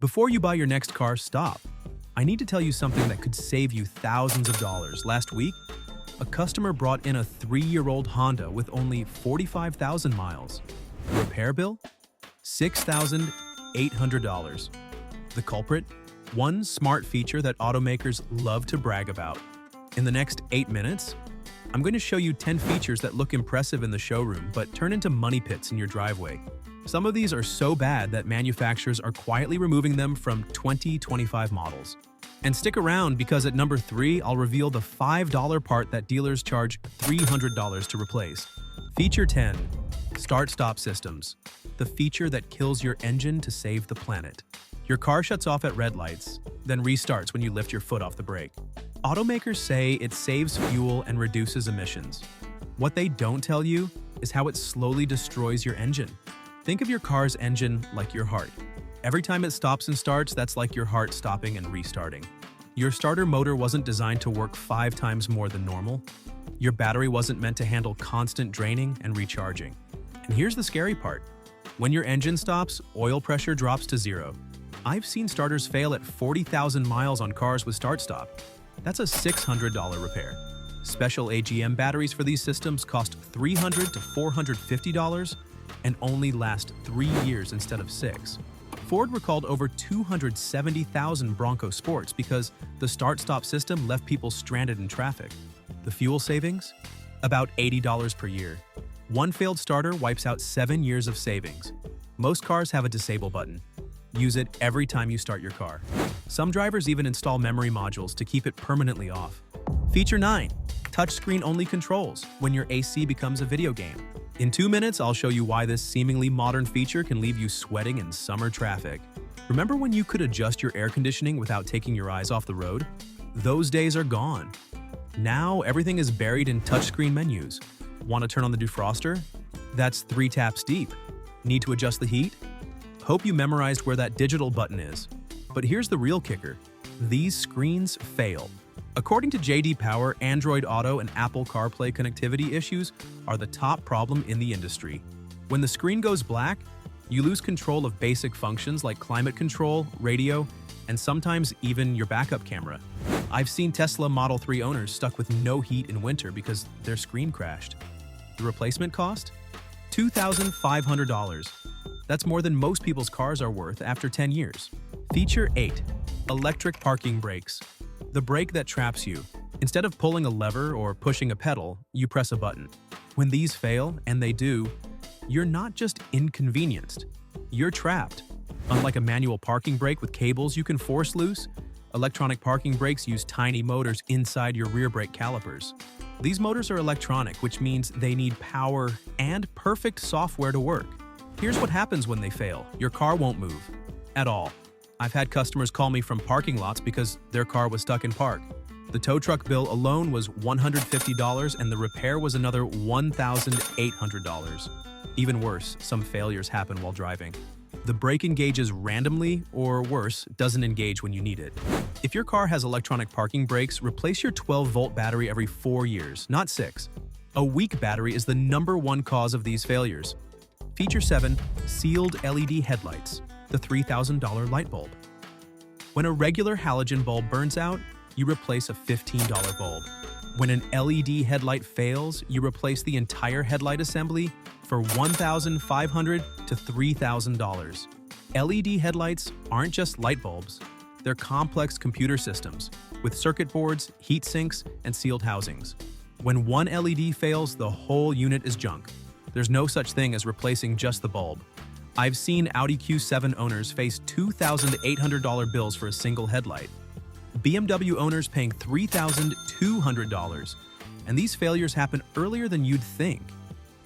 Before you buy your next car, stop. I need to tell you something that could save you thousands of dollars. Last week, a customer brought in a 3-year-old Honda with only 45,000 miles. The repair bill? $6,800. The culprit? One smart feature that automakers love to brag about. In the next 8 minutes, I'm going to show you 10 features that look impressive in the showroom but turn into money pits in your driveway. Some of these are so bad that manufacturers are quietly removing them from 2025 models. And stick around because at number 3, I'll reveal the $5 part that dealers charge $300 to replace. Feature 10. Start-stop systems. The feature that kills your engine to save the planet. Your car shuts off at red lights, then restarts when you lift your foot off the brake. Automakers say it saves fuel and reduces emissions. What they don't tell you is how it slowly destroys your engine. Think of your car's engine like your heart. Every time it stops and starts, that's like your heart stopping and restarting. Your starter motor wasn't designed to work 5 times more than normal. Your battery wasn't meant to handle constant draining and recharging. And here's the scary part. When your engine stops, oil pressure drops to 0. I've seen starters fail at 40,000 miles on cars with start-stop. That's a $600 repair. Special AGM batteries for these systems cost $300 to $450 and only last 3 years instead of 6. Ford recalled over 270,000 Bronco Sports because the start-stop system left people stranded in traffic. The fuel savings? About $80 per year. One failed starter wipes out 7 years of savings. Most cars have a disable button. Use it every time you start your car. Some drivers even install memory modules to keep it permanently off. Feature 9. Touchscreen-only controls when your AC becomes a video game. In 2 minutes, I'll show you why this seemingly modern feature can leave you sweating in summer traffic. Remember when you could adjust your air conditioning without taking your eyes off the road? Those days are gone. Now, everything is buried in touchscreen menus. Want to turn on the defroster? That's 3 taps deep. Need to adjust the heat? Hope you memorized where that digital button is. But here's the real kicker. These screens fail. According to J.D. Power, Android Auto and Apple CarPlay connectivity issues are the top problem in the industry. When the screen goes black, you lose control of basic functions like climate control, radio, and sometimes even your backup camera. I've seen Tesla Model 3 owners stuck with no heat in winter because their screen crashed. The replacement cost? $2,500. That's more than most people's cars are worth after 10 years. Feature 8. Electric parking brakes. The brake that traps you. Instead of pulling a lever or pushing a pedal, you press a button. When these fail, and they do, you're not just inconvenienced, you're trapped. Unlike a manual parking brake with cables you can force loose, electronic parking brakes use tiny motors inside your rear brake calipers. These motors are electronic, which means they need power and perfect software to work. Here's what happens when they fail. Your car won't move. At all. I've had customers call me from parking lots because their car was stuck in park. The tow truck bill alone was $150 and the repair was another $1,800. Even worse, some failures happen while driving. The brake engages randomly, or worse, doesn't engage when you need it. If your car has electronic parking brakes, replace your 12-volt battery every 4 years, not 6. A weak battery is the #1 cause of these failures. Feature 7. Sealed LED headlights. The $3,000 light bulb. When a regular halogen bulb burns out, you replace a $15 bulb. When an LED headlight fails, you replace the entire headlight assembly for $1,500 to $3,000. LED headlights aren't just light bulbs. They're complex computer systems with circuit boards, heat sinks, and sealed housings. When one LED fails, the whole unit is junk. There's no such thing as replacing just the bulb. I've seen Audi Q7 owners face $2,800 bills for a single headlight. BMW owners paying $3,200. And these failures happen earlier than you'd think,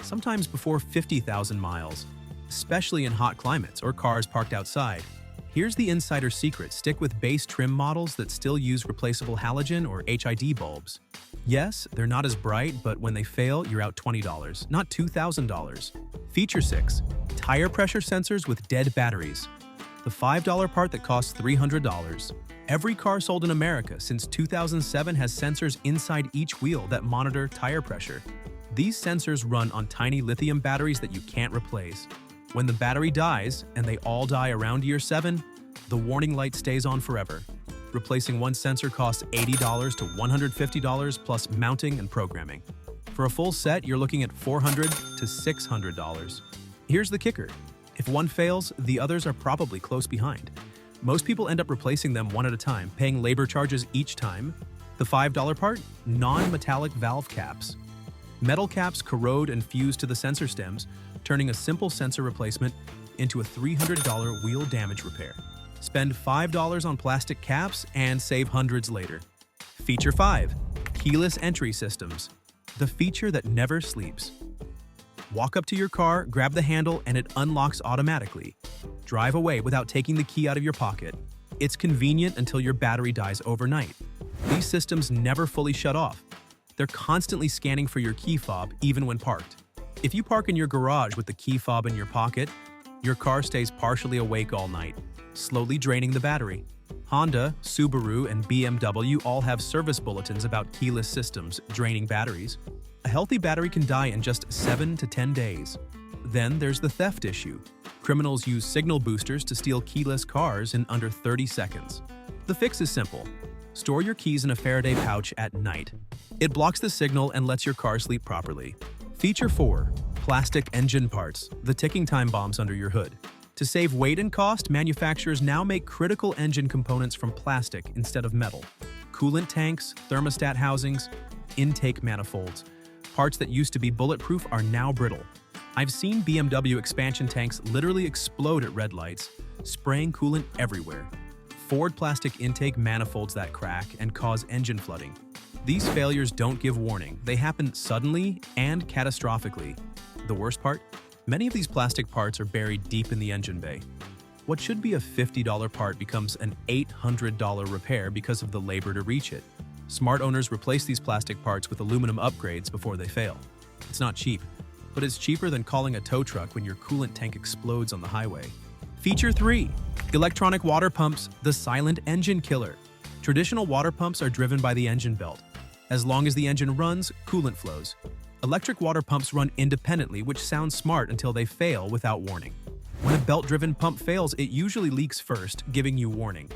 sometimes before 50,000 miles, especially in hot climates or cars parked outside. Here's the insider secret: stick with base trim models that still use replaceable halogen or HID bulbs. Yes, they're not as bright, but when they fail, you're out $20, not $2,000. Feature 6. Tire pressure sensors with dead batteries. The $5 part that costs $300. Every car sold in America since 2007 has sensors inside each wheel that monitor tire pressure. These sensors run on tiny lithium batteries that you can't replace. When the battery dies, and they all die around year 7, The warning light stays on forever. Replacing one sensor costs $80 to $150 plus mounting and programming. For a full set, you're looking at $400 to $600. Here's the kicker. If one fails, the others are probably close behind. Most people end up replacing them one at a time, paying labor charges each time. The $5 part? Non-metallic valve caps. Metal caps corrode and fuse to the sensor stems, turning a simple sensor replacement into a $300 wheel damage repair. Spend $5 on plastic caps and save hundreds later. Feature 5. Keyless entry systems. The feature that never sleeps. Walk up to your car, grab the handle, and it unlocks automatically. Drive away without taking the key out of your pocket. It's convenient until your battery dies overnight. These systems never fully shut off. They're constantly scanning for your key fob, even when parked. If you park in your garage with the key fob in your pocket, your car stays partially awake all night, slowly draining the battery. Honda, Subaru, and BMW all have service bulletins about keyless systems draining batteries. A healthy battery can die in just 7 to 10 days. Then there's the theft issue. Criminals use signal boosters to steal keyless cars in under 30 seconds. The fix is simple. Store your keys in a Faraday pouch at night. It blocks the signal and lets your car sleep properly. Feature 4. Plastic engine parts, the ticking time bombs under your hood. To save weight and cost, manufacturers now make critical engine components from plastic instead of metal. Coolant tanks, thermostat housings, intake manifolds. Parts that used to be bulletproof are now brittle. I've seen BMW expansion tanks literally explode at red lights, spraying coolant everywhere. Ford plastic intake manifolds that crack and cause engine flooding. These failures don't give warning. They happen suddenly and catastrophically. The worst part? Many of these plastic parts are buried deep in the engine bay. What should be a $50 part becomes an $800 repair because of the labor to reach it. Smart owners replace these plastic parts with aluminum upgrades before they fail. It's not cheap, but it's cheaper than calling a tow truck when your coolant tank explodes on the highway. Feature 3. Electronic water pumps, the silent engine killer. Traditional water pumps are driven by the engine belt. As long as the engine runs, coolant flows. Electric water pumps run independently, which sounds smart until they fail without warning. When a belt-driven pump fails, it usually leaks first, giving you warning.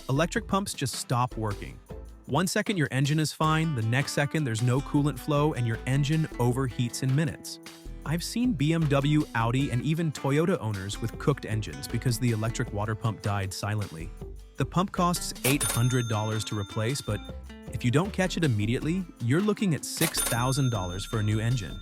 Electric pumps just stop working. 1 second your engine is fine, the next second there's no coolant flow and your engine overheats in minutes. I've seen BMW, Audi, and even Toyota owners with cooked engines because the electric water pump died silently. The pump costs $800 to replace, but if you don't catch it immediately, you're looking at $6,000 for a new engine.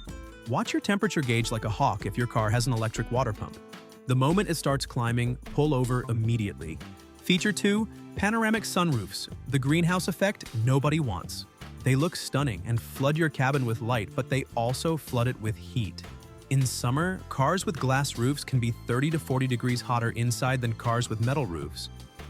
Watch your temperature gauge like a hawk if your car has an electric water pump. The moment it starts climbing, pull over immediately. Feature 2. Panoramic sunroofs, the greenhouse effect nobody wants. They look stunning and flood your cabin with light, but they also flood it with heat. In summer, cars with glass roofs can be 30 to 40 degrees hotter inside than cars with metal roofs.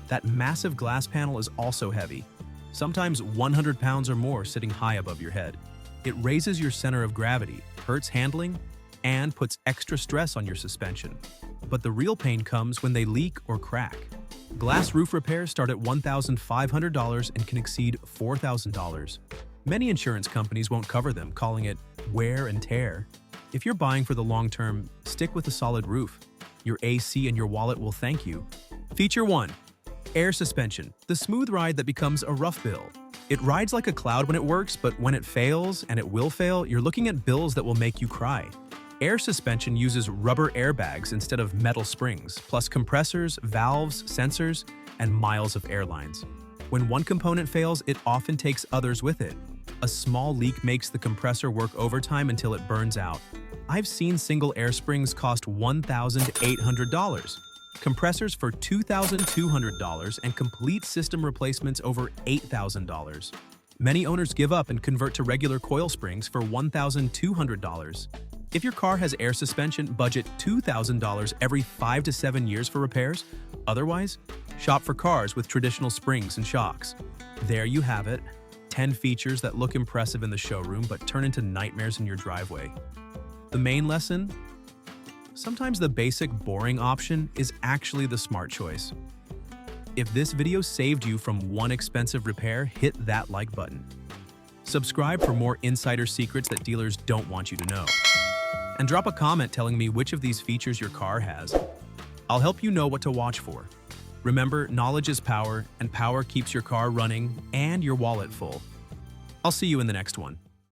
That massive glass panel is also heavy, sometimes 100 pounds or more sitting high above your head. It raises your center of gravity, hurts handling, and puts extra stress on your suspension. But the real pain comes when they leak or crack. Glass roof repairs start at $1,500 and can exceed $4,000. Many insurance companies won't cover them, calling it wear and tear. If you're buying for the long term, stick with a solid roof. Your AC and your wallet will thank you. Feature 1. Air suspension, the smooth ride that becomes a rough bill. It rides like a cloud when it works, but when it fails, and it will fail, you're looking at bills that will make you cry. Air suspension uses rubber airbags instead of metal springs, plus compressors, valves, sensors, and miles of air lines. When one component fails, it often takes others with it. A small leak makes the compressor work overtime until it burns out. I've seen single air springs cost $1,800, compressors for $2,200, and complete system replacements over $8,000. Many owners give up and convert to regular coil springs for $1,200. If your car has air suspension, budget $2,000 every 5 to 7 years for repairs. Otherwise, shop for cars with traditional springs and shocks. There you have it. 10 features that look impressive in the showroom but turn into nightmares in your driveway. The main lesson? Sometimes the basic, boring option is actually the smart choice. If this video saved you from one expensive repair, hit that like button. Subscribe for more insider secrets that dealers don't want you to know. And drop a comment telling me which of these features your car has. I'll help you know what to watch for. Remember, knowledge is power, and power keeps your car running and your wallet full. I'll see you in the next one.